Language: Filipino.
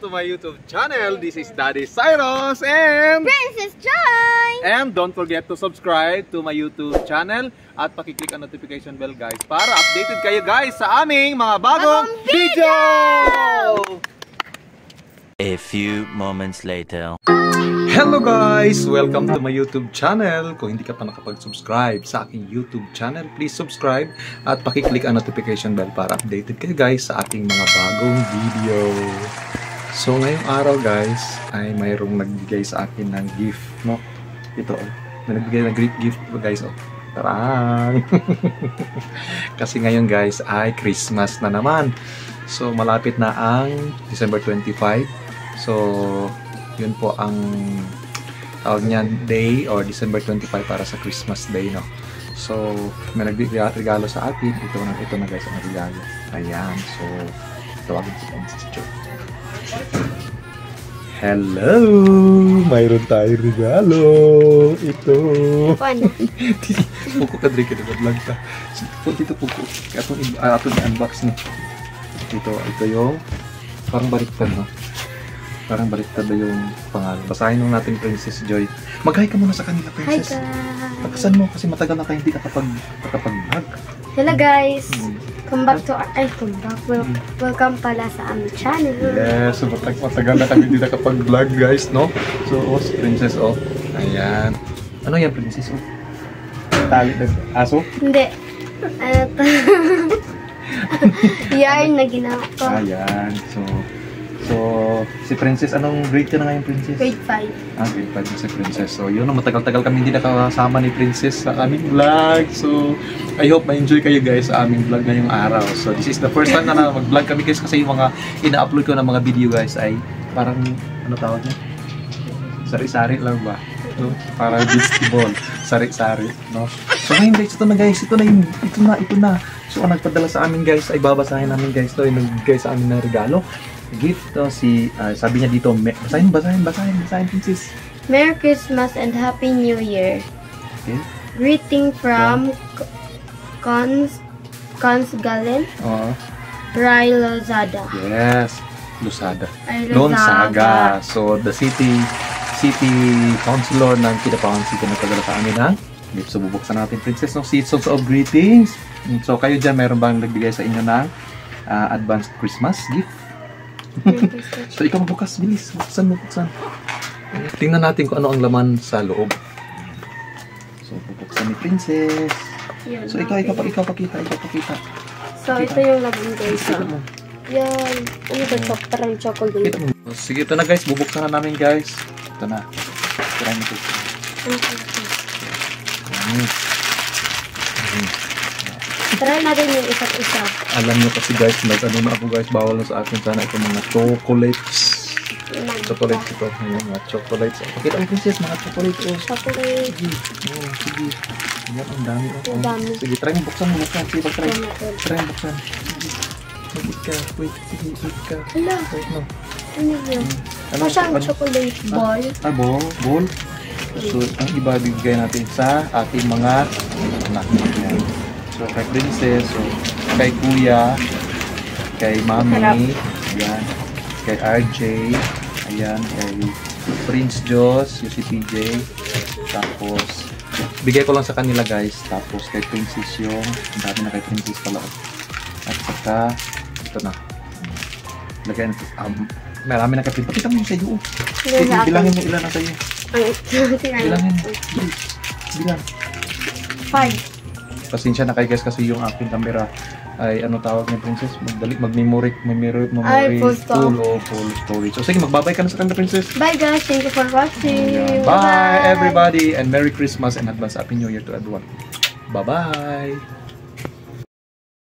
to my YouTube channel. This is Daddy Cyrus and Princess Joy! And don't forget to subscribe to my YouTube channel at pakiclick ang notification bell guys para updated kayo guys sa aming mga bagong video! A few moments later. Hello guys! Welcome to my YouTube channel. Kung hindi ka pa nakapag-subscribe sa aking YouTube channel, please subscribe at pakiclick ang notification bell para updated kayo guys sa aking mga bagong video. So ngayong araw guys ay mayroong nagbigay sa akin ng gift, no? Ito, may nagbigay ng gift guys, oh. Tarang! Kasi ngayon guys ay Christmas na naman. So malapit na ang December 25. So yun po ang tawag niyan day or December 25 para sa Christmas day, no? So may nagregalo sa atin. Ito na guys ang regalo. Ayan, so tawagin si Princess Joy. Hello! Mayroon tayong regalo. Ito. Puko ka drin ka na vlog ta. Dito puko. Ito i-unbox niya. Ito yung parang baliktad, no? Parang baliktad na yung pangalan. Basahin nung natin Princess Joy. Mag-hi ka muna sa kanila, Princess. Hi guys! Pagkasan mo kasi matagal na kayo hindi nakapag-vlog. Hello guys! Come back to our... Welcome pala sa aming channel. Yes, so matagal na kami hindi nakapag-vlog guys, no? So, si Princess, oh. Ayan. Ano yan, Princess, oh? Tali na aso? Hindi. Yarn na ginawa ko. Ayan. So, si Princess, anong grade ka na ngayon, Princess? Grade 5. Grade 5 na si Princess. So, yun, matagal-tagal kami hindi nakasama ni Princess sa aming vlog. So, I hope ma-enjoy kayo guys sa aming vlog ngayong araw. So, this is the first time na mag-vlog kami guys kasi yung mga ina-upload ko ng mga video guys ay parang, ano tawag niya? Sari-sari lang ba? No? Parang vegetable. Sari-sari, no? So, ngayon guys, ito na. So, ang nagpadala sa amin guys ay babasahin namin guys. No? Yung nagbigay sa amin ng regalo. Gift to sabi niya dito, basahin Princess. Merry Christmas and Happy New Year. Okay. Greeting from Cons Galen, Rai Lozada. Yes, Lozada. Gonzaga. So the city councilor ng Kidapawan City nagpadala sa amin ng gift. So bubuksan natin Princess ng seasons of greetings. So kayo dyan, meron bang nagbigay sa inyo ng advanced Christmas gift? So ikaw magbukas, bilis. Buksan. Tingnan natin kung ano ang laman sa loob. So bubuksan ni Princess. So ikaw pakita. So ito yung laman guys. Yan. Ano ba? Parang chocolate. Sige, ito na guys. Bubuksan na namin guys. Ito na. Try mo ito. Try natin yung isa't isa. Alam nyo kasi guys, ano na ako guys, bawal na sa akin sana ito mga chocolates. Chocolates ito. Ayan, mga chocolates. Pakita mo Princess, mga chocolates. Chocolate. Sige. Ayan, ang dami. Ang dami. Sige, try mo buksan mo. Sige, try mo buksan. Sige, wait ka. Hala. Wait no. Ano yun? Ano siyang chocolate ball? Ball. So, ang iba bibigay natin sa ating mga anak. Ayan. So, kay Princess, so, kay Kuya, kay Mami, ayan, kay RJ, ayan, kay Prince Jos, yung si PJ, tapos, bigay ko lang sa kanila guys, tapos kay Princess yung, ang dami na kay Princess pala, at saka, ito na, lagay na, marami na kay Princess, pakita mo yung sa'yo, bilangin mo ilan na sa'yo, bilangin mo, bilang, 5. Pasensya na kayo guys kasi yung aking camera ay ano tawag ni Princess, mag-memory full storage. So sige, magbabay ka na sa kanila Princess. Bye guys, thank you for watching. Bye everybody and Merry Christmas and advance Happy New Year to everyone. Bye-bye.